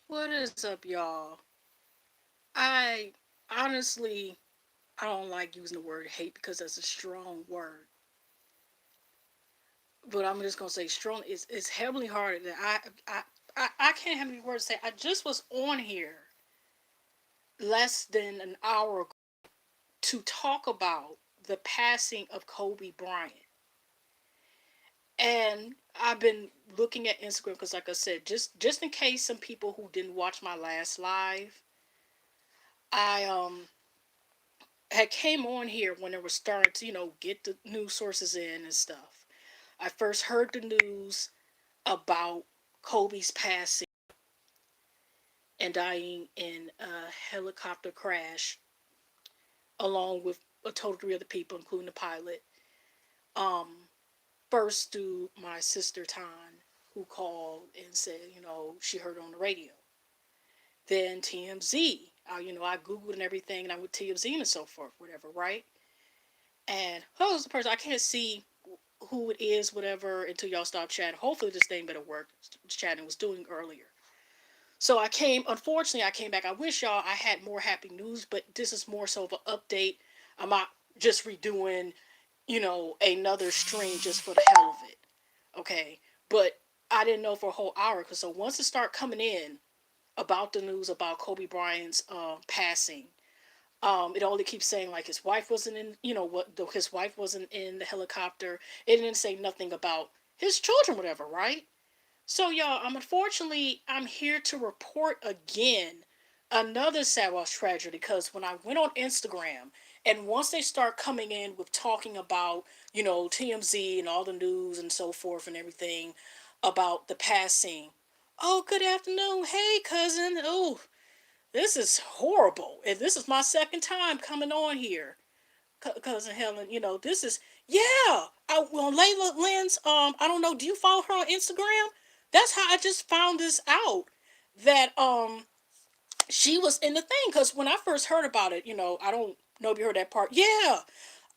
What is up, y'all? I honestly, I don't like using the word hate because that's a strong word. But I'm just gonna say strong is heavily hard. That I can't have any words to say. I just was on here less than an hour ago to talk about the passing of Kobe Bryant, and I've been looking at Instagram because, like I said, just in case some people who didn't watch my last live, I had came on here when it was starting to, get the news sources in and stuff. I first heard the news about Kobe's passing and dying in a helicopter crash, along with a total three other people, including the pilot. Um, First through my sister Tan, who called and said, she heard it on the radio. Then TMZ. I Googled and everything, and I went TMZ and so forth, whatever, right? And who's the person? I can't see who it is, whatever, until y'all stop chatting. Hopefully this thing better work. Chatting was doing earlier. So unfortunately, I came back. I wish y'all I had more happy news, but this is more so of an update. I'm not just redoing, another stream just for the hell of it. Okay. But I didn't know for a whole hour. Because so once it started coming in about the news about Kobe Bryant's passing, it only keeps saying like his wife wasn't in, his wife wasn't in the helicopter. It didn't say nothing about his children, whatever, right? So y'all, I'm here to report again another sad loss tragedy because when I went on Instagram and once they start coming in with talking about, TMZ and all the news and so forth and everything about the passing. Oh, good afternoon. Hey, cousin. Oh, this is horrible. And this is my second time coming on here. Cousin Helen, this is, yeah. Well, Layla Lynn's, I don't know, do you follow her on Instagram? That's how I just found this out. That, she was in the thing. Because when I first heard about it, I don't know if you heard that part. Yeah.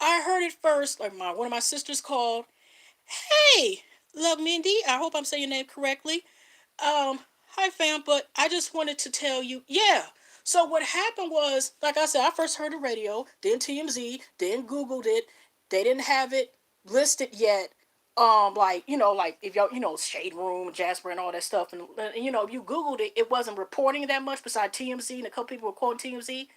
I heard it first. Like, one of my sisters called. Hey, love Mindy. I hope I'm saying your name correctly. Hi fam, but I just wanted to tell you, yeah. So what happened was, like I said, I first heard the radio, then TMZ, then Googled it. They didn't have it listed yet. Like like if y'all, Shade Room, Jasper, and all that stuff, and if you Googled it, it wasn't reporting that much. Besides TMZ, and a couple people were quoting TMZ.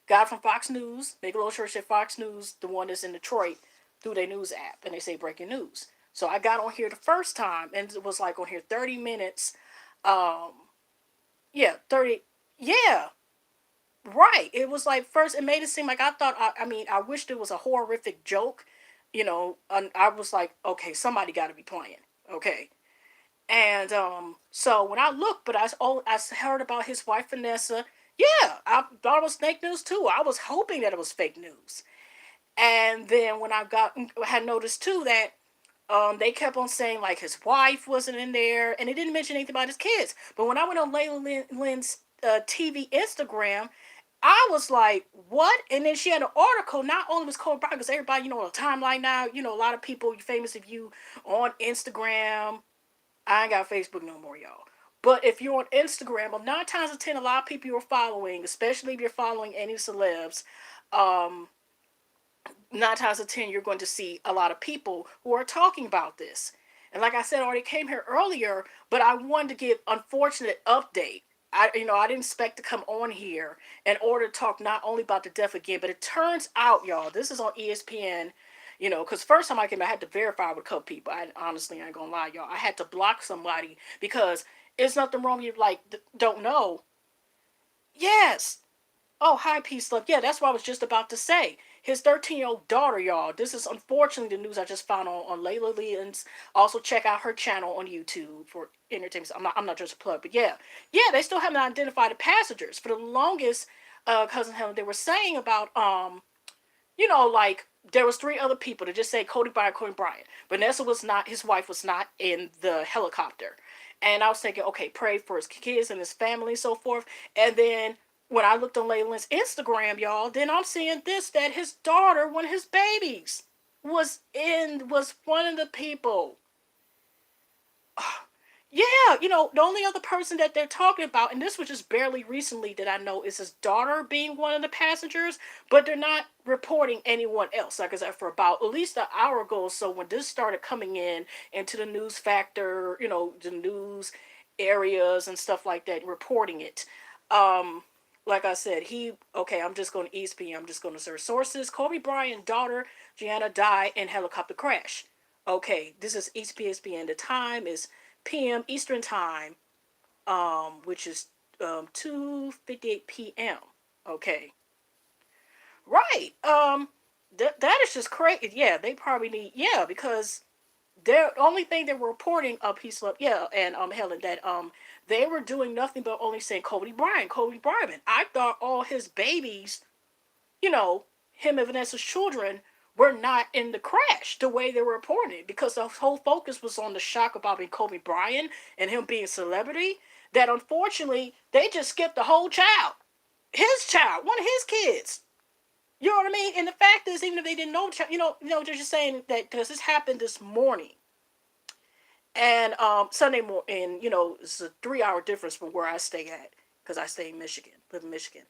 Guy from Fox News, make a little sure said Fox News, the one that's in Detroit, through their news app, and they say breaking news. So I got on here the first time, and it was like on here 30 minutes. Um, yeah, 30. Yeah, right. It was like first, it made it seem like I thought. I mean, I wished it was a horrific joke. And I was like, okay, somebody got to be playing. Okay, and so when I looked, but I heard about his wife Vanessa. Yeah, I thought it was fake news too. I was hoping that it was fake news. And then when had noticed too that they kept on saying like his wife wasn't in there, and they didn't mention anything about his kids. But when I went on Lynn's TV Instagram, I was like, what? And then she had an article. Not only was Kobe Bryant, because everybody, on the timeline now, a lot of people, famous if you on Instagram. I ain't got Facebook no more, y'all. But if you're on Instagram, well, 9 times out of 10, a lot of people you're following, especially if you're following any celebs, um, 9 times out of 10, you're going to see a lot of people who are talking about this. And like I said, I already came here earlier, but I wanted to give unfortunate update. I didn't expect to come on here in order to talk not only about the death again, but it turns out, y'all, this is on ESPN. Because first time I came, I had to verify with a couple people. I ain't gonna lie, y'all. I had to block somebody because it's nothing wrong. You like don't know. Yes, oh, hi, Peace Love. Yeah, that's what I was just about to say. His 13-year-old daughter, y'all. This is unfortunately the news I just found on Layla Lynn's. Also, check out her channel on YouTube for entertainment. I'm not just a plug, but yeah. Yeah, they still haven't identified the passengers. For the longest, Cousin Helen, they were saying about, like, there was three other people to just say Cody Bryant. Vanessa was not, his wife was not in the helicopter. And I was thinking, okay, pray for his kids and his family and so forth. And then when I looked on Leyland's Instagram, y'all, then I'm seeing this that his daughter, one of his babies, was one of the people. Yeah, the only other person that they're talking about, and this was just barely recently that I know, is his daughter being one of the passengers, but they're not reporting anyone else. Like I said, for about at least an hour ago or so, when this started coming in into the news factor, the news areas and stuff like that, reporting it. Um, like I said, okay, I'm just going to ESPN, I'm just going to search sources. Kobe Bryant daughter Gianna died in helicopter crash. Okay, this is ESPN. The time is p.m. Eastern time, which is 2:58 p.m. Okay, right. That is just crazy. Yeah, they probably need, because the only thing they were reporting, Peace Love, and Helen, that they were doing nothing but only saying Kobe Bryant. I thought all his babies, you know, him and Vanessa's children were not in the crash the way they were reporting it, because the whole focus was on the shock about being Kobe Bryant and him being a celebrity, that unfortunately they just skipped the whole child. His child, one of his kids. You know what I mean? And the fact is, even if they didn't know, they're just saying that because this happened this morning, and Sunday morning, and it's a 3 hour difference from where I stay at, because I stay in Michigan, live in Michigan.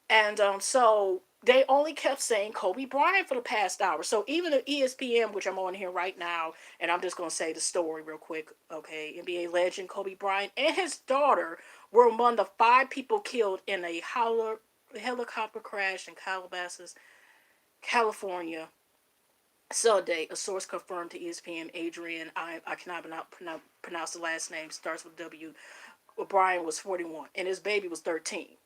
And so they only kept saying Kobe Bryant for the past hour. So even the ESPN, which I'm on here right now, and I'm just going to say the story real quick. Okay, NBA legend Kobe Bryant and his daughter were among the 5 people killed in a helicopter crash in Calabasas, California, Sunday. A source confirmed to ESPN. Adrian, I cannot pronounce the last name, starts with W. Brian was 41 and his baby was 13.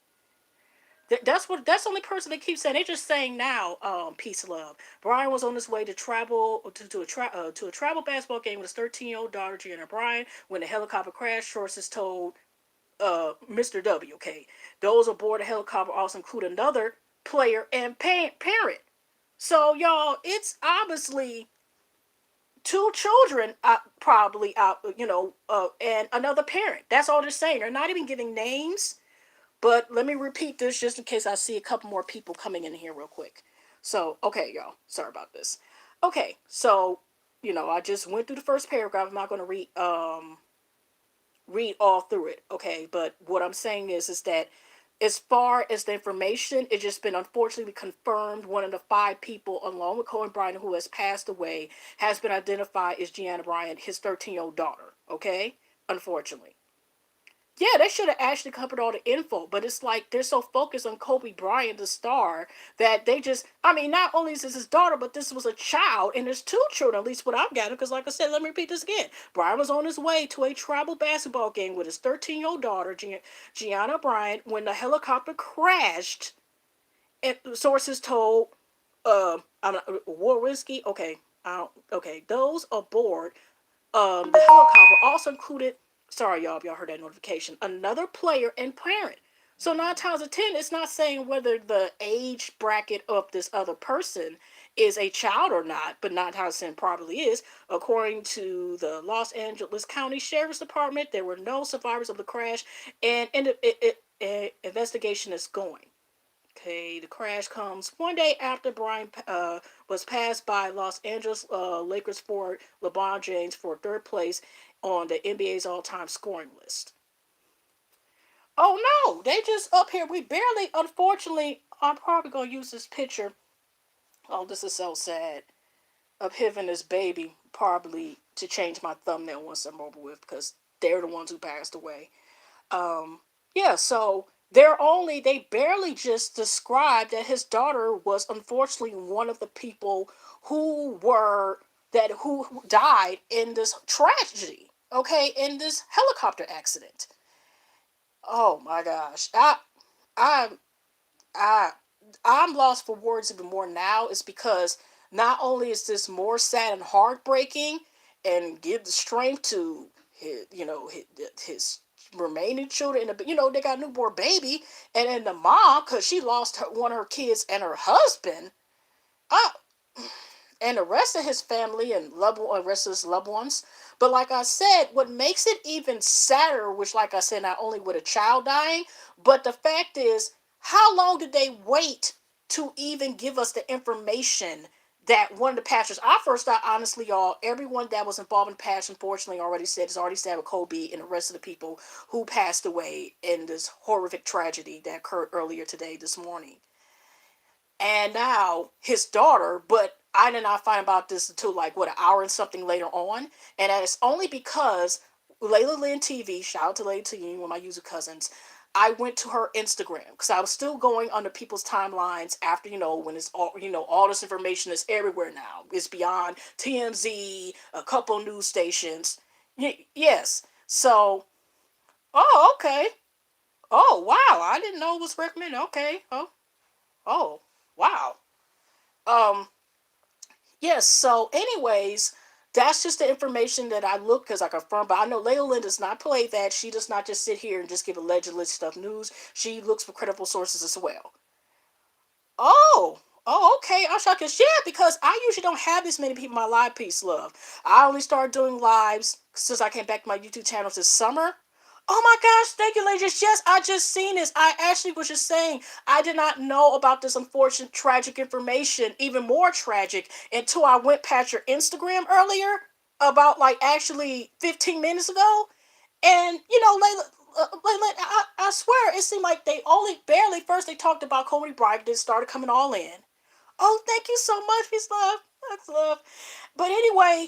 That's the only person they keep saying. They're just saying now, peace and love. Brian was on his way to to a travel basketball game with his 13-year-old daughter Gianna Bryant when the helicopter crashed. Sources told Mr. W. Okay, those aboard the helicopter also include another player and parent. So y'all, it's obviously two children, probably out, and another parent. That's all they're saying. They're not even giving names. But let me repeat this just in case I see a couple more people coming in here real quick. So, okay, y'all. Sorry about this. Okay, so, I just went through the first paragraph. I'm not going to read all through it, okay? But what I'm saying is that as far as the information, it's just been unfortunately confirmed. One of the 5 people, along with Kobe Bryant, who has passed away, has been identified as Gianna Bryant, his 13-year-old daughter, okay? Unfortunately. Yeah, they should have actually covered all the info, but it's like they're so focused on Kobe Bryant, the star, that they just, I mean, not only is this his daughter, but this was a child, and there's 2 children, at least what I've gathered, because like I said, let me repeat this again. Brian was on his way to a travel basketball game with his 13-year-old daughter, Gianna Bryant, when the helicopter crashed, and sources told, I'm not, War Whiskey, okay, those aboard the helicopter also included, sorry y'all if y'all heard that notification, another player and parent. So 9 times out of 10, it's not saying whether the age bracket of this other person is a child or not, but 9 times out of 10 probably is. According to the Los Angeles County Sheriff's Department, there were no survivors of the crash, and investigation is going. Okay, the crash comes one day after Brian was passed by Los Angeles Lakers forward LeBron James for third place on the NBA's all-time scoring list. Oh no, they just up here. We barely, unfortunately, I'm probably gonna use this picture. Oh, this is so sad. Of him and his baby, probably to change my thumbnail once I'm over with, because they're the ones who passed away. Yeah, so they barely just described that his daughter was unfortunately one of the people who died in this tragedy, okay, in this helicopter accident. Oh my gosh. I I I'm lost for words even more now. Is because not only is this more sad and heartbreaking, and give the strength to his remaining children, and they got a newborn baby, and then the mom, because she lost one of her kids and her husband, uh, and the rest of his family and rest of his loved ones. But like I said, what makes it even sadder, which like I said, not only with a child dying, but the fact is, how long did they wait to even give us the information that one of the pastors, I first thought, honestly, y'all, everyone that was involved in the past, unfortunately, is already said with Kobe and the rest of the people who passed away in this horrific tragedy that occurred earlier today, this morning. And now his daughter, but I did not find about this until like what, an hour and something later on, and that is only because Layla Lynn TV, shout out to Layla TV, one of my user cousins. I went to her Instagram because I was still going under people's timelines after, when it's all, all this information is everywhere now. It's beyond TMZ, a couple news stations. Yes. So, oh, okay. Oh, wow. I didn't know it was recommended. Okay. Oh, wow. Um, yes, so anyways, that's just the information that I look because I confirm. But I know Leolyn does not play that. She does not just sit here and just give allegedly stuff news. She looks for credible sources as well. Oh, okay. I'm shocked. Yeah, because I usually don't have this many people in my live piece, love. I only started doing lives since I came back to my YouTube channel this summer. Oh my gosh, thank you, ladies. Yes, I just seen this. I actually was just saying I did not know about this unfortunate, tragic information, even more tragic, until I went past your Instagram earlier, about like actually 15 minutes ago. And Layla, I swear it seemed like they only barely first they talked about Kobe Bryant, then started coming all in. Oh, thank you so much, peace, love. That's love. But anyway,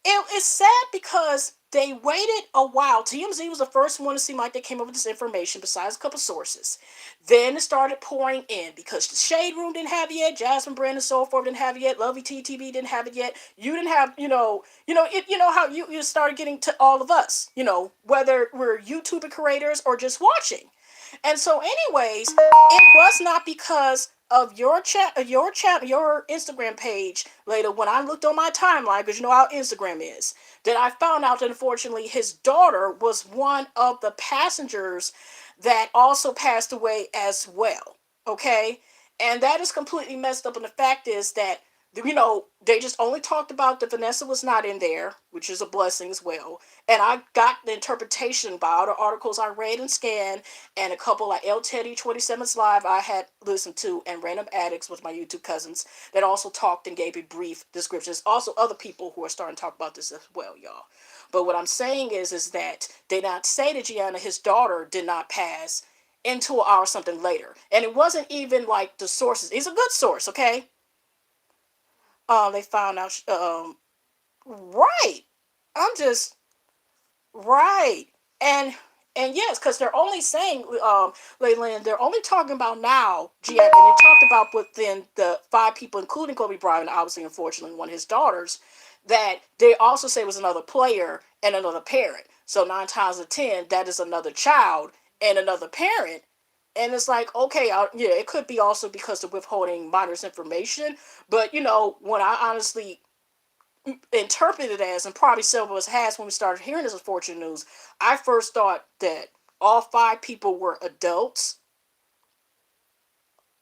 it's sad because they waited a while. TMZ was the first one to seem like they came up with this information, besides a couple sources. Then it started pouring in because the Shade Room didn't have it yet, Jasmine Brand and so forth didn't have it yet, Lovey TTV didn't have it yet. You didn't have, how you started getting to all of us, whether we're YouTube creators or just watching. And so, anyways, it was not because of your Instagram page later when I looked on my timeline, because you know how Instagram is, that I found out that unfortunately his daughter was one of the passengers that also passed away as well. Okay, and that is completely messed up. And the fact is that they just only talked about that Vanessa was not in there, which is a blessing as well. And I got the interpretation by all the articles I read and scanned, and a couple like El Teddy 27's Live I had listened to, and Random Addicts with my YouTube cousins that also talked and gave a brief description. There's also other people who are starting to talk about this as well, y'all. But what I'm saying is that they not say that Gianna, his daughter, did not pass into an hour or something later. And it wasn't even like the sources. It's a good source, okay? They found out. Right. I'm just right. And yes, because they're only saying, Leyland, they're only talking about now, and they talked about within the 5 people, including Kobe Bryant, obviously, unfortunately, one of his daughters, that they also say was another player and another parent. So 9 times out of 10, that is another child and another parent. And it's like, okay, yeah, it could be also because of withholding minors information. But, when I honestly interpreted as, and probably several of us has when we started hearing this unfortunate news, I first thought that all 5 people were adults.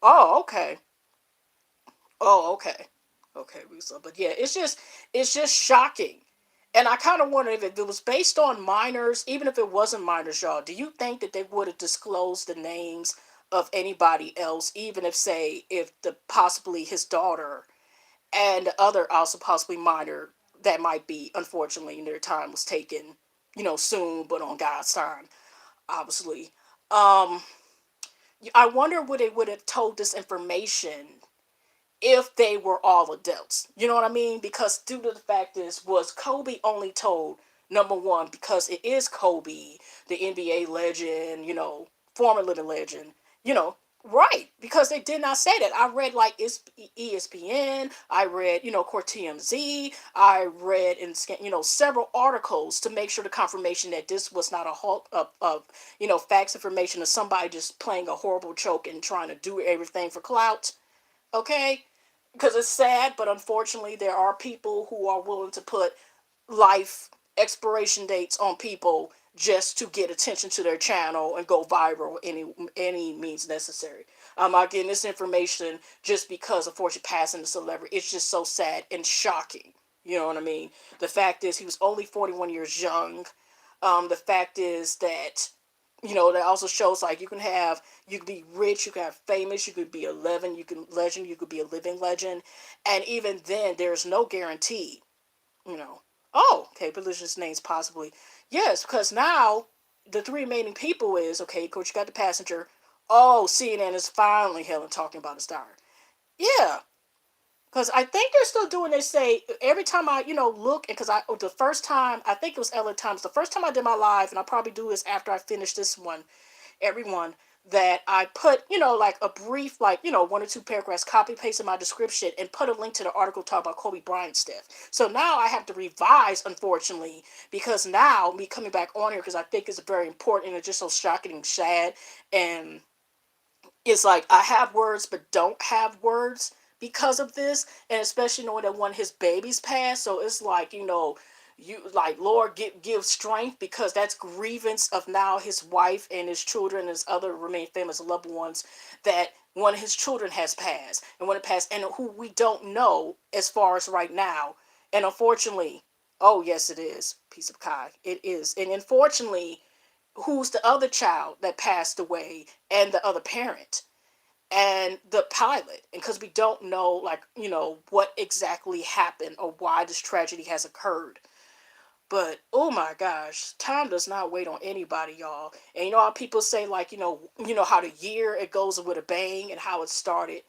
Oh, okay. Oh, okay. Okay, Lisa. But yeah, it's just shocking. And I kind of wonder if it was based on minors, even if it wasn't minors, y'all. Do you think that they would have disclosed the names of anybody else, even if, say, if the possibly his daughter and the other also possibly minor that might be, unfortunately, their time was taken, soon, but on God's time, obviously. Um, I wonder would they would have told this information if they were all adults. You know what I mean? Because due to the fact is, was Kobe only told, number one, because it is Kobe, the NBA legend, former living legend, right, because they did not say that. I read like ESPN, I read, Court TMZ, I read in, several articles to make sure the confirmation that this was not a halt of facts information of somebody just playing a horrible joke and trying to do everything for clout. Okay, because it's sad, but unfortunately, there are people who are willing to put life expiration dates on people just to get attention to their channel and go viral any means necessary. I'm not getting this information just because unfortunately passing the celebrity. It's just so sad and shocking. You know what I mean? The fact is he was only 41 years young. The fact is that That also shows like you could be rich, you could have famous, you could be a legend, you could be a living legend, and even then there's no guarantee. You know, oh, okay, religious names possibly, yes, because now the three remaining people is okay. Of course, you got the passenger. Oh, CNN is finally Helen talking about a star. Yeah, because I think they're still doing. They say every time I look, because the first time I think it was LA Times. The first time I did my live, and I'll probably do this after I finish this one. Everyone that I put like a brief one or two paragraphs, copy paste in my description, and put a link to the article talk about Kobe Bryant stuff. So now I have to revise, unfortunately, because now me coming back on here because I think it's very important and it's just so shocking and sad and it's like I have words but don't have words because of this, and especially knowing that one of his babies passed. So it's like you like Lord give strength because that's grievance of now his wife and his children and his other remain famous loved ones that one of his children has passed and when it passed and who we don't know as far as right now, and unfortunately, oh yes it is piece of pie it is, and unfortunately who's the other child that passed away and the other parent and the pilot, and because we don't know like what exactly happened or why this tragedy has occurred. But oh my gosh, time does not wait on anybody, y'all. And you know how people say like how the year it goes with a bang and how it started.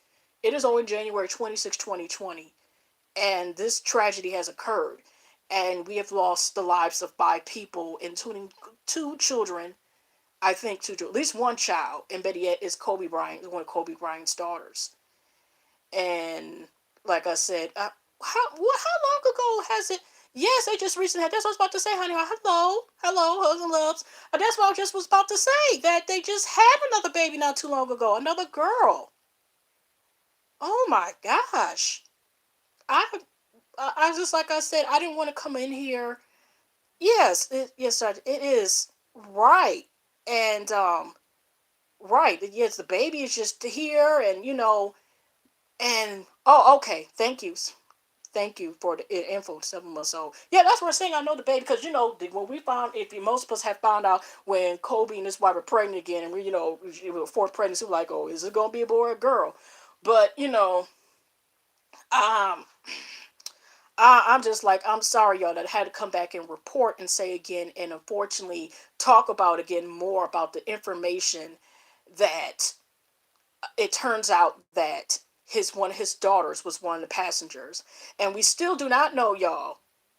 It is only January 26, 2020, and this tragedy has occurred, and we have lost the lives of 5 people, including 2 children. I think at least one child, and Betty yet is Kobe Bryant, one of Kobe Bryant's daughters. And like I said, how long ago has it? Yes, they just recently had. That's what I was about to say, honey. Hello, hugs and loves. That's what I just was about to say. That they just had another baby not too long ago, another girl. Oh my gosh, I I just like I said, I didn't want to come in here. Yes, yes, sir, it is right, and right. Yes, the baby is just here, and and oh, okay. Thank you for the info. 7 months old. Yeah, that's what I'm saying. I know the baby because when we found, if most of us have found out when Kobe and his wife were pregnant again, and we fourth pregnancy, we were like, oh, is it gonna be a boy or a girl? But um. I'm just like, I'm sorry, y'all, that I had to come back and report and say again, and unfortunately talk about again more about the information that it turns out that his one of his daughters was one of the passengers, and we still do not know, y'all.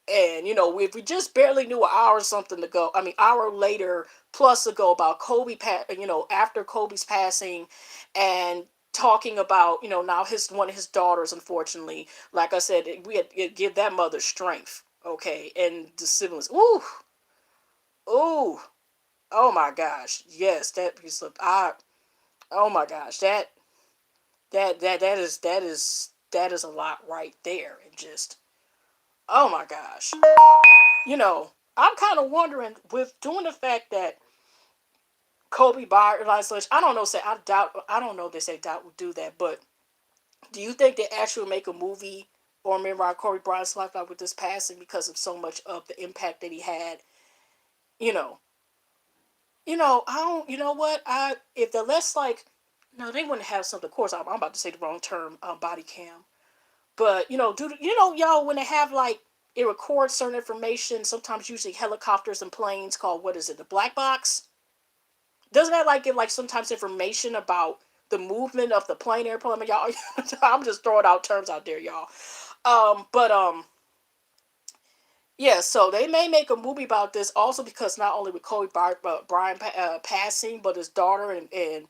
And if we just barely knew an hour or something ago, I mean, hour later plus ago about Kobe, after Kobe's passing, and talking about now his one of his daughters, unfortunately, like I said, we had to give that mother strength, okay, and the siblings. Ooh, ooh, oh my gosh, yes, that piece of oh my gosh, that is a lot right there, and just oh my gosh, I'm kind of wondering with doing the fact that Kobe Bryant, I don't know, say I don't know if they say doubt will do that, but do you think they actually make a movie or remember Kobe Bryant's life like with this passing because of so much of the impact that he had? You know, I don't. You know what? If the less like, no, they wouldn't have something. Of course, I'm about to say the wrong term, body cam. But do y'all when they have like it records certain information, sometimes usually helicopters and planes called what is it, the black box? Doesn't that like give like sometimes information about the movement of the plane airplane? I mean, y'all, I'm just throwing out terms out there, y'all. But yeah, so they may make a movie about this also because not only with Bryant passing, but his daughter and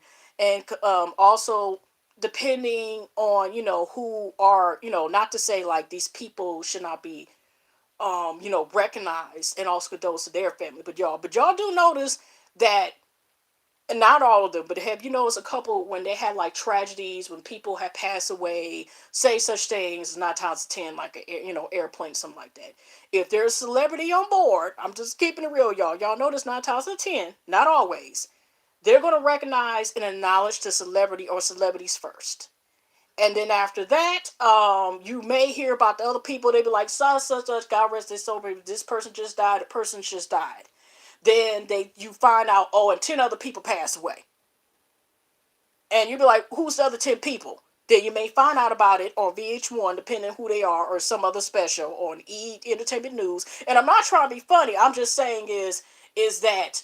also depending on who are not to say like these people should not be recognized and also those to their family, but y'all do notice that, and not all of them, but have you noticed a couple when they had like tragedies when people have passed away, say such things 9 times 10 like a airplane something like that. If there's a celebrity on board, I'm just keeping it real, y'all. Y'all notice 9 times 10, not always. They're gonna recognize and acknowledge the celebrity or celebrities first. And then after that, you may hear about the other people. They be like, such, such, such, God rest their soul. This person just died. The person just died. Then you find out, oh, and 10 other people passed away. And you'd be like, who's the other 10 people? Then you may find out about it on VH1, depending on who they are, or some other special on Entertainment News. And I'm not trying to be funny. I'm just saying is that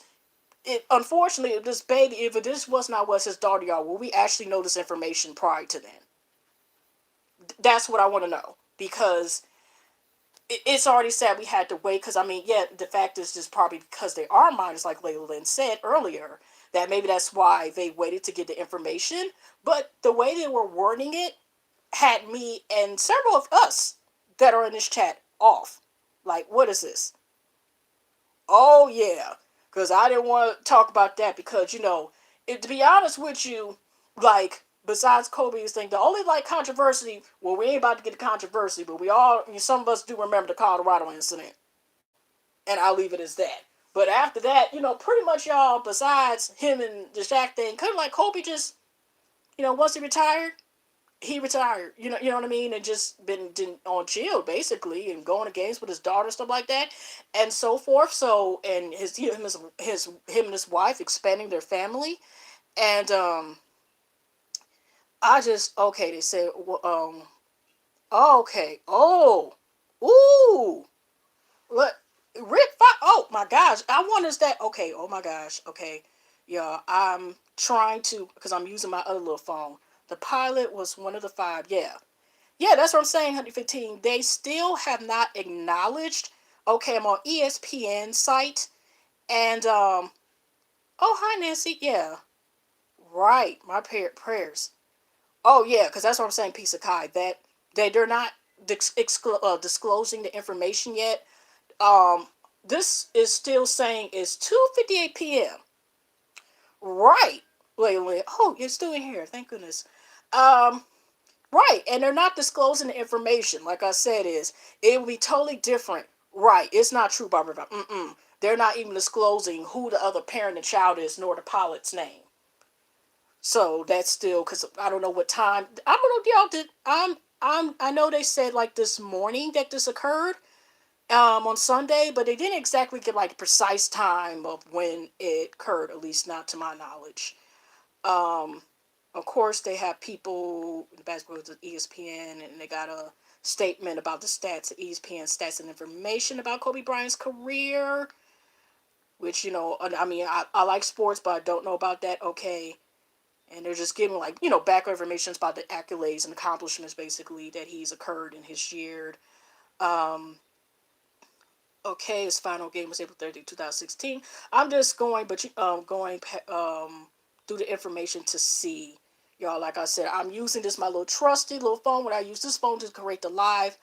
it, unfortunately, if this baby, if this was not was his daughter, y'all, will we actually know this information prior to then? That's what I want to know, because it's already said we had to wait. Because I mean, yeah, the fact is just probably because they are minors, like Layla Lynn said earlier, that maybe that's why they waited to get the information. But the way they were wording it had me and several of us that are in this chat off. Like, what is this? Oh yeah, because I didn't want to talk about that, because to be honest with you, like besides Kobe's thing, the only like controversy. Well, we ain't about to get the controversy, but we all, some of us do remember the Colorado incident, and I'll leave it as that. But after that, pretty much y'all, besides him and the Shaq thing, kind of like Kobe just, once he retired. You know what I mean, and just been on chill basically, and going to games with his daughter, stuff like that, and so forth. So, and him and his wife expanding their family, and I just okay. They said, okay, oh, ooh, what, Rick? Oh my gosh, I wonder is that okay? Oh my gosh, okay, yeah. I'm trying to, because I'm using my other little phone. The pilot was one of the five. Yeah, yeah, that's what I'm saying, 115. They still have not acknowledged. Okay, I'm on ESPN site, and oh hi Nancy, yeah, right, my prayers. Oh yeah, because that's what I'm saying, piece of Kai, that they're not disclosing the information yet. Um, this is still saying it's 2:58 p.m. Right, wait. Oh, you're still in here. Thank goodness. Um, Right, and they're not disclosing the information. Like I said, it will be totally different. Right, it's not true, Barbara. Mm-mm. They're not even disclosing who the other parent and child is, nor the pilot's name. So that's still, because I don't know what time. I don't know if y'all did. I know they said like this morning that this occurred on Sunday, but they didn't exactly give like a precise time of when it occurred. At least not to my knowledge. Um, of course, they have people in the basketball with ESPN, and they got a statement about the stats, ESPN stats and information about Kobe Bryant's career. Which I mean, I like sports, but I don't know about that. Okay, and they're just giving like background information about the accolades and accomplishments basically that he's occurred in his year. Um, okay, his final game was April 30, 2016. I'm just going, but going through the information to see. Y'all, like I said, I'm using this my little trusty little phone. When I use this phone to create the live.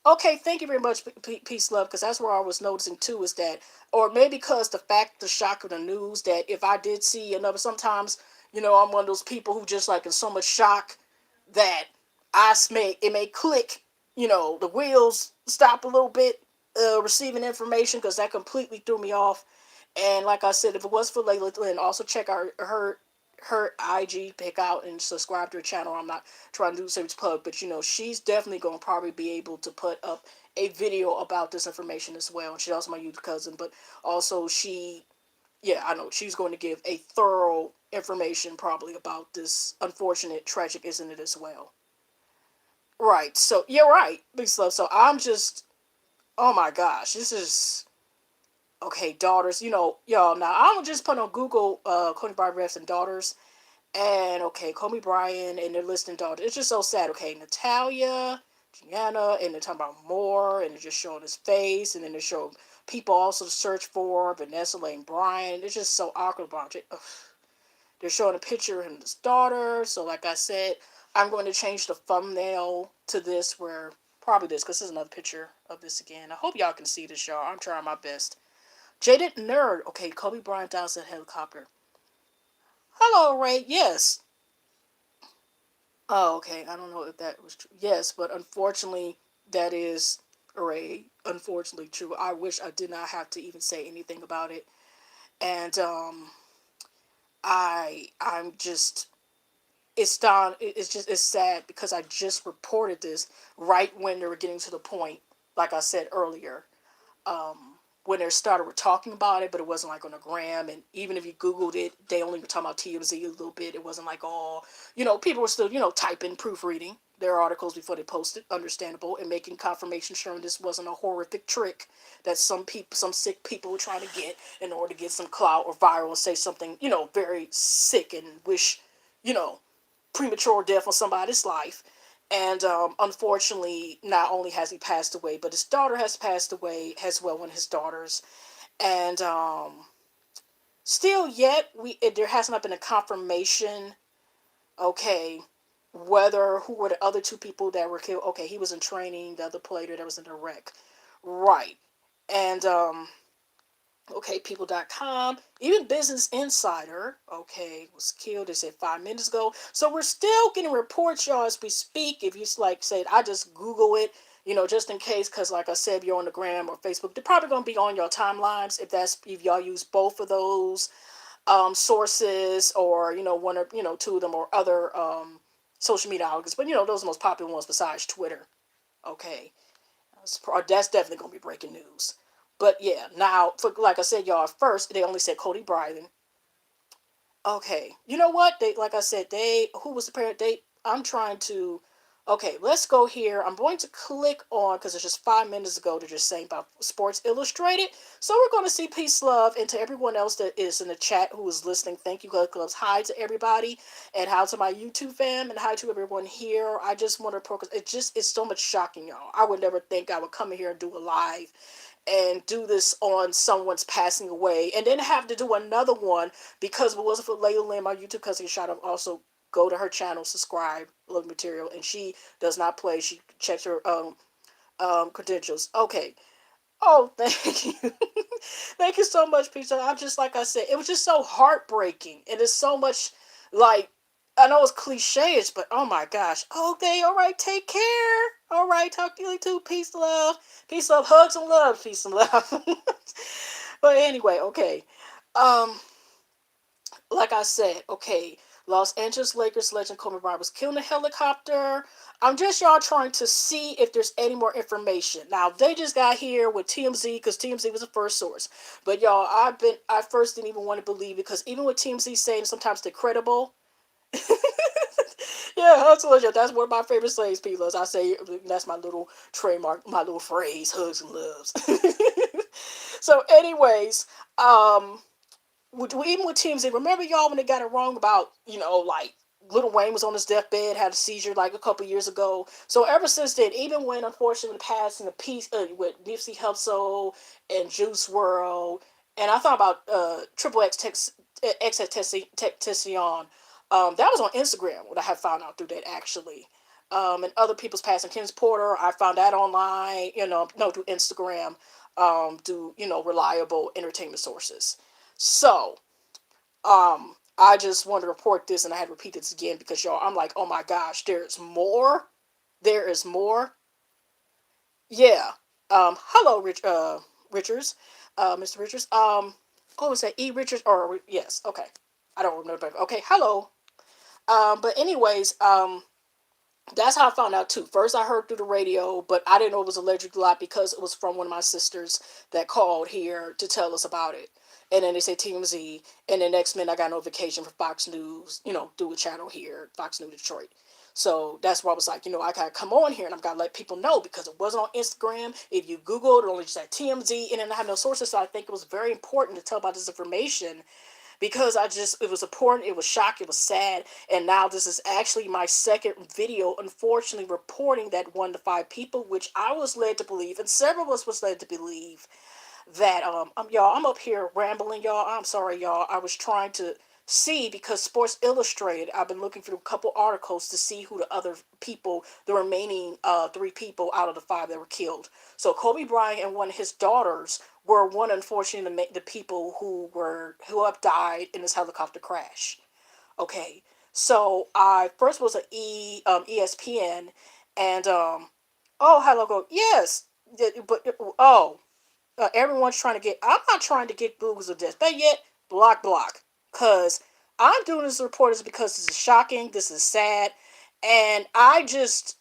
Okay, thank you very much, peace, love, because that's where I was noticing too is that, or maybe because the shock of the news that if I did see another, sometimes I'm one of those people who just like in so much shock that it may click, the wheels stop a little bit, receiving information, because that completely threw me off. And like I said, if it was for Layla Lynn, also check out her IG, pick out and subscribe to her channel. I'm not trying to do service plug, but she's definitely going to probably be able to put up a video about this information as well. And she's also my youth cousin, but also yeah, I know she's going to give a thorough information probably about this unfortunate, tragic incident as well. Right. So you're right, big love. So I'm just, oh my gosh, this is okay. Daughters, y'all. Now I'm just put on Google, Kobe Bryant refs and daughters, and okay, Kobe Bryant and their listing daughters. It's just so sad. Okay, Natalia, Gianna, and they're talking about more, and they're just showing his face, and then they show people also to search for Vanessa Lane Bryant. It's just so awkward about it. Ugh. They're showing a picture of his daughter. So, like I said, I'm going to change the thumbnail to this, where probably this, because this is another picture of this again. I hope y'all can see this, y'all. I'm trying my best. Jaded Nerd. Okay, Kobe Bryant dies in a helicopter. Hello, Ray. Yes. Oh, okay. I don't know if that was true. Yes, but unfortunately, that is, Ray, unfortunately true. I wish I did not have to even say anything about it. And I'm just, it's done. It's sad, because I just reported this right when they were getting to the point, like I said earlier. when they started talking about it, but it wasn't like on the gram. And even if you Googled it, they only were talking about TMZ a little bit. It wasn't like all, people were still, typing, proofreading their articles before they posted, understandable, and making confirmation showing this wasn't a horrific trick that some sick people were trying to get in order to get some clout or viral and say something, very sick and wish, you know, premature death on somebody's life. And unfortunately, not only has he passed away, but his daughter has passed away as well, one of his daughters. And still yet, there has not been a confirmation, okay, whether who were the other two people that were killed. Okay, he was in training, the other player that was in the wreck. Right. And okay, people.com, even Business Insider, okay, was killed, they said 5 minutes ago. So we're still getting reports, y'all, as we speak. If you like said, I just Google it, just in case, because like I said, if you're on the gram or Facebook, they're probably going to be on your timelines if y'all use both of those sources, or, one or, two of them, or other social media outlets. But, those are the most popular ones besides Twitter. Okay. That's definitely going to be breaking news. But yeah, now, like I said, y'all, first, they only said Cody Bryant. Okay, you know what? Like I said, who was the parent? I'm trying to, okay, let's go here. I'm going to click on, because it's just 5 minutes ago, they're just saying about Sports Illustrated. So we're going to see peace, love, and to everyone else that is in the chat who is listening. Thank you, Gloves. Hi to everybody, and hi to my YouTube fam, and hi to everyone here. I just want to progress. It's so much shocking, y'all. I would never think I would come in here and do a live and do this on someone's passing away, and then have to do another one because if it wasn't for Layla Lynn, my YouTube cousin, shout out, also go to her channel, subscribe, love material, and she does not play. She checks her credentials. Okay. Oh, thank you. Thank you so much, Peter. I'm just, like I said, it was just so heartbreaking. And it's so much, like, I know it's cliche, but oh my gosh. Okay, all right, take care. All right, talk to you too. Peace, love. Peace, love, hugs and love. Peace and love. But anyway, okay. Um, like I said, okay, Los Angeles Lakers legend Kobe Bryant was killed in a helicopter. I'm just y'all trying to see if there's any more information. Now they just got here with TMZ because TMZ was the first source. But y'all, I first didn't even want to believe it because even with TMZ saying sometimes they're credible. Yeah, hugs and loves. That's one of my favorite sayings, people. As I say, that's my little trademark, my little phrase, hugs and loves. So, anyways, even with TMZ, remember y'all when they got it wrong about, like Lil Wayne was on his deathbed, had a seizure like a couple years ago. So ever since then, even when unfortunately passing the peace with Nipsey Hussle and Juice WRLD, and I thought about Triple X Tentacion, that was on Instagram. What I have found out through that actually. And other people's passing. Ken's Porter, I found that online. No, through Instagram. Through reliable entertainment sources. So, I just want to report this, and I had to repeat this again because y'all, I'm like, oh my gosh, there's more. There is more. Yeah. Hello, Richards, Mr. Richards. What was that? E. Richards, or yes? Okay, I don't remember. Okay, hello. But anyways, that's how I found out too. First, I heard through the radio, but I didn't know it was allegedly a lot because it was from one of my sisters that called here to tell us about it. And then they say TMZ, and the next minute I got a notification from Fox News, through a channel here, Fox News Detroit. So that's why I was like, I gotta come on here and I've gotta let people know because it wasn't on Instagram. If you Google it, only just at TMZ, and then I have no sources. So I think it was very important to tell about this information because it was important, it was shocking, it was sad, and now this is actually my second video, unfortunately, reporting that 1 to 5 people, which I was led to believe, and several of us was led to believe that y'all, I'm up here rambling, y'all. I'm sorry, y'all. I was trying to see because Sports Illustrated, I've been looking through a couple articles to see who the other people, the remaining 3 people out of the 5 that were killed. So Kobe Bryant and one of his daughters were one, unfortunately, the people who have died in this helicopter crash. Okay, so I first was a ESPN, and oh, hello, go, yes, but oh, everyone's trying to get. I'm not trying to get Google's of this, but yet block, cause I'm doing this report is because this is shocking. This is sad, and I just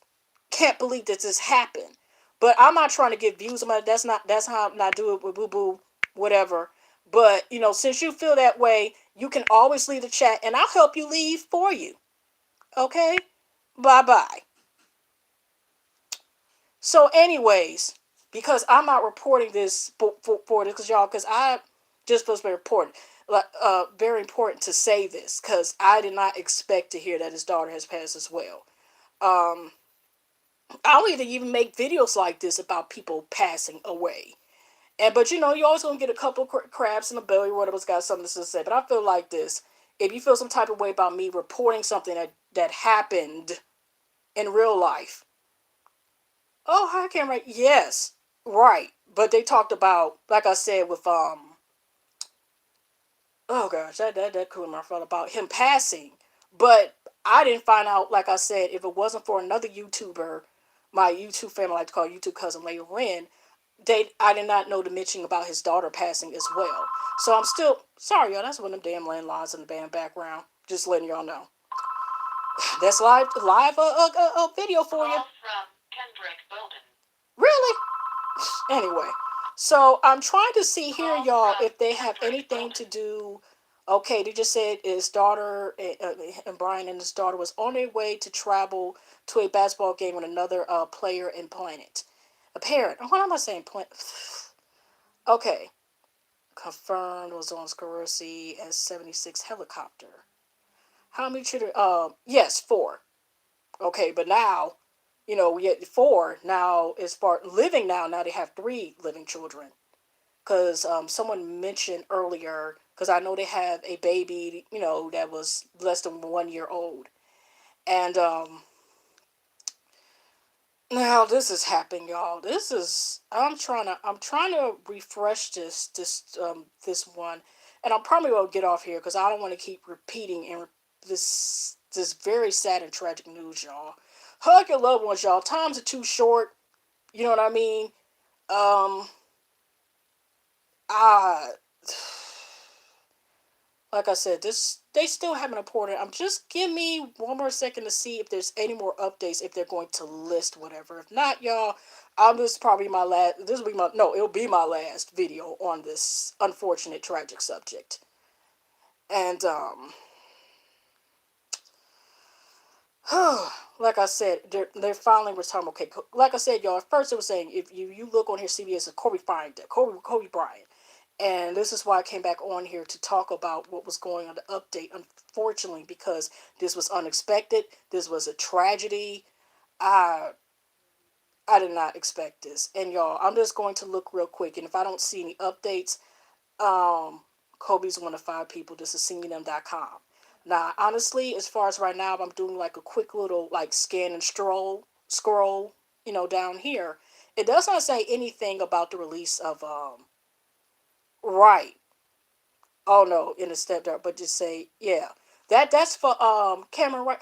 can't believe that this happened. But I'm not trying to get views. That's how I do it with Boo Boo, whatever. But since you feel that way, you can always leave the chat, and I'll help you leave for you. Okay, bye bye. So, anyways, because I'm not reporting this for this, because y'all, because I just supposed to be reporting. Like, very important to say this because I did not expect to hear that his daughter has passed as well. Um, I don't even make videos like this about people passing away. And but you always gonna get a couple crabs in the belly or whatever's got something to say. But I feel like this: if you feel some type of way about me reporting something that happened in real life, oh, I can't write. Yes, right. But they talked about, like I said, with oh gosh, that cool my felt about him passing. But I didn't find out, like I said, if it wasn't for another YouTuber, my YouTube family I like to call YouTube cousin Leah Lynn, I did not know to mention about his daughter passing as well. So I'm still sorry, y'all. That's one of them damn landlines in the band background. Just letting y'all know. That's live video for you. Really? Anyway, so I'm trying to see here, y'all, if they have anything to do. Okay, they just said his daughter and Brian and his daughter was on their way to travel to a basketball game with another player in Planet. A parent. What am I saying? Okay. Confirmed was on Sikorsky S-76 helicopter. How many children? Yes, four. Okay, but now, we had four. Now, as far living now they have three living children. Because someone mentioned earlier, because I know they have a baby, that was less than 1 year old. And now this is happening, y'all. I'm trying to refresh this one, and I'm probably gonna get off here because I don't want to keep repeating this very sad and tragic news, y'all. Hug your loved ones, y'all. Times are too short. You know what I mean? Um, I like I said, this they still haven't reported. Just give me one more second to see if there's any more updates. If they're going to list whatever. If not, y'all, this is probably my last. This will be my no. It'll be my last video on this unfortunate, tragic subject. And like I said, they're finally returning. Okay, like I said, y'all. At first, it was saying if you look on here, CBS, Kobe Bryant, Kobe Bryant. And this is why I came back on here to talk about what was going on, the update, unfortunately, because this was unexpected. This was a tragedy. I I did not expect this. And y'all, I'm just going to look real quick. And if I don't see any updates, um, Kobe's one of five people. This is seeingthem.com. Now, honestly, as far as right now, I'm doing like a quick little like scan and scroll, down here. It does not say anything about the release of right. Oh no, in the step there, but just say yeah. That's for Cameron right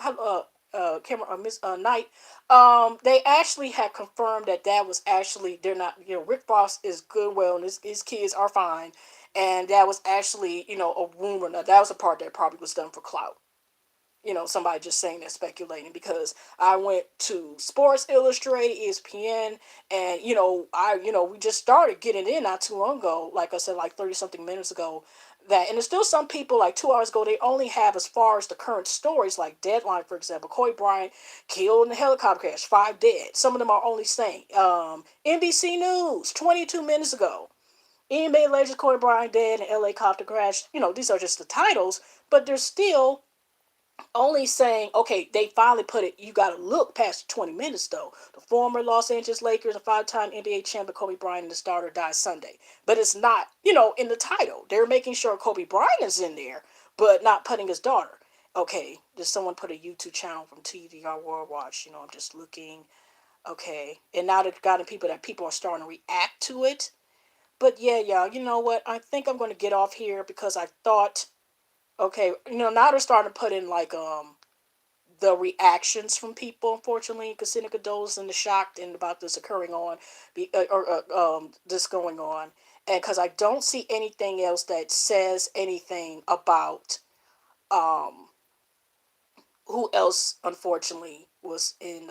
Cameron Miss Knight. They actually had confirmed that was actually they're not Rick Ross is good well and his kids are fine, and that was actually a rumor. Now that was a part that probably was done for clout. Somebody just saying that, speculating, because I went to Sports Illustrated, ESPN, and we just started getting in not too long ago, like I said, like 30 something minutes ago, that, and there's still some people like 2 hours ago, they only have as far as the current stories, like Deadline, for example, Kobe Bryant killed in a helicopter crash, 5 dead. Some of them are only saying NBC News 22 minutes ago, NBA legend Kobe Bryant dead in LA copter crash. These are just the titles, but there's still only saying, okay, they finally put it, you got to look past 20 minutes, though. The former Los Angeles Lakers and five-time NBA champion Kobe Bryant and the starter died Sunday. But it's not, in the title. They're making sure Kobe Bryant is in there, but not putting his daughter. Okay, does someone put a YouTube channel from TDR World Watch? I'm just looking. Okay, and now they've gotten people are starting to react to it. But yeah, y'all, you know what? I think I'm going to get off here because I thought, okay, now they're starting to put in like the reactions from people, unfortunately, because Seneca Dole's in the shocked and about this occurring on, this going on, and because I don't see anything else that says anything about um who else unfortunately was in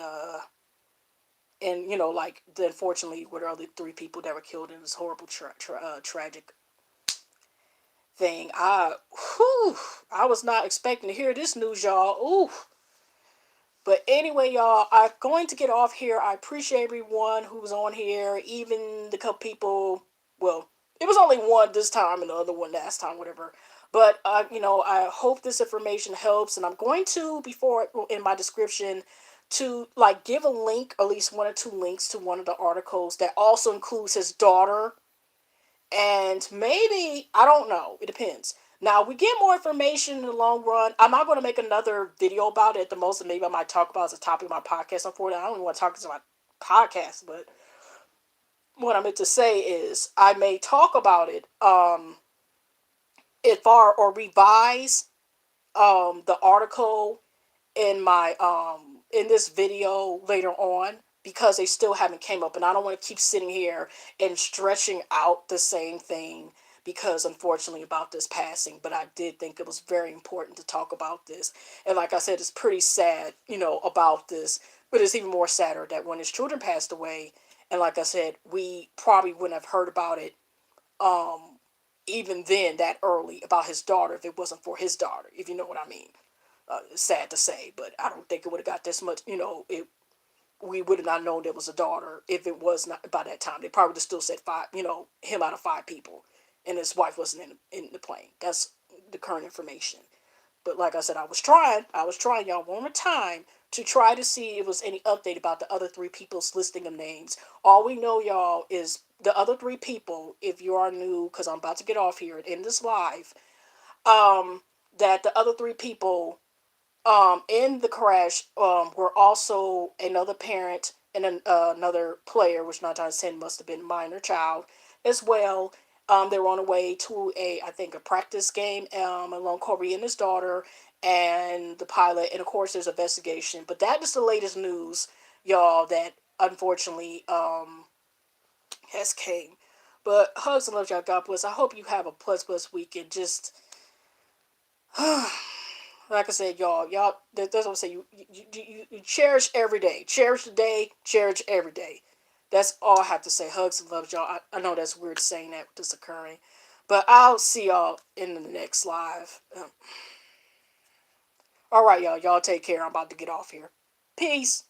And like unfortunately, what are the three people that were killed in this horrible, tragic thing? I was not expecting to hear this news, y'all. Ooh. But anyway, y'all, I'm going to get off here. I appreciate everyone who was on here, even the couple people. Well, it was only one this time and the other one last time, whatever. But I hope this information helps, and I'm going to before in my description to like give a link, at least one or two links to one of the articles that also includes his daughter, and maybe I don't know. It depends. Now we get more information in the long run. I'm not going to make another video about it. At the most, maybe I might talk about it as a topic of my podcast. Unfortunately, I don't even want to talk about podcast. But what I meant to say is, I may talk about it, if far or revise the article in my in this video later on, because they still haven't came up, and I don't want to keep sitting here and stretching out the same thing, because unfortunately about this passing. But I did think it was very important to talk about this, and like I said, it's pretty sad, about this. But it's even more sadder that when his children passed away, and like I said, we probably wouldn't have heard about it, um even then, that early, about his daughter, if it wasn't for his daughter, if you know what I mean. Sad to say, but I don't think it would have got this much. We would have not known there was a daughter if it was not by that time. They probably would have still said five. Him out of five people, and his wife wasn't in the plane. That's the current information. But like I said, I was trying y'all one more time to try to see if it was any update about the other three people's listing of names. All we know, y'all, is the other three people. If you are new, because I'm about to get off here and end this live, um, that the other three people in the crash were also another parent and another player, which 9 times 10 must have been a minor child as well. They were on the way to I think, a practice game, along Corey and his daughter and the pilot. And of course, there's investigation. But that is the latest news, y'all, that unfortunately has came. But hugs and love, y'all. God bless. I hope you have a plus weekend. Just like I said, y'all. That's what I'm saying. You cherish every day. Cherish the day. Cherish every day. That's all I have to say. Hugs and loves, y'all. I know that's weird saying that with this occurring, but I'll see y'all in the next live. All right, y'all. Y'all take care. I'm about to get off here. Peace.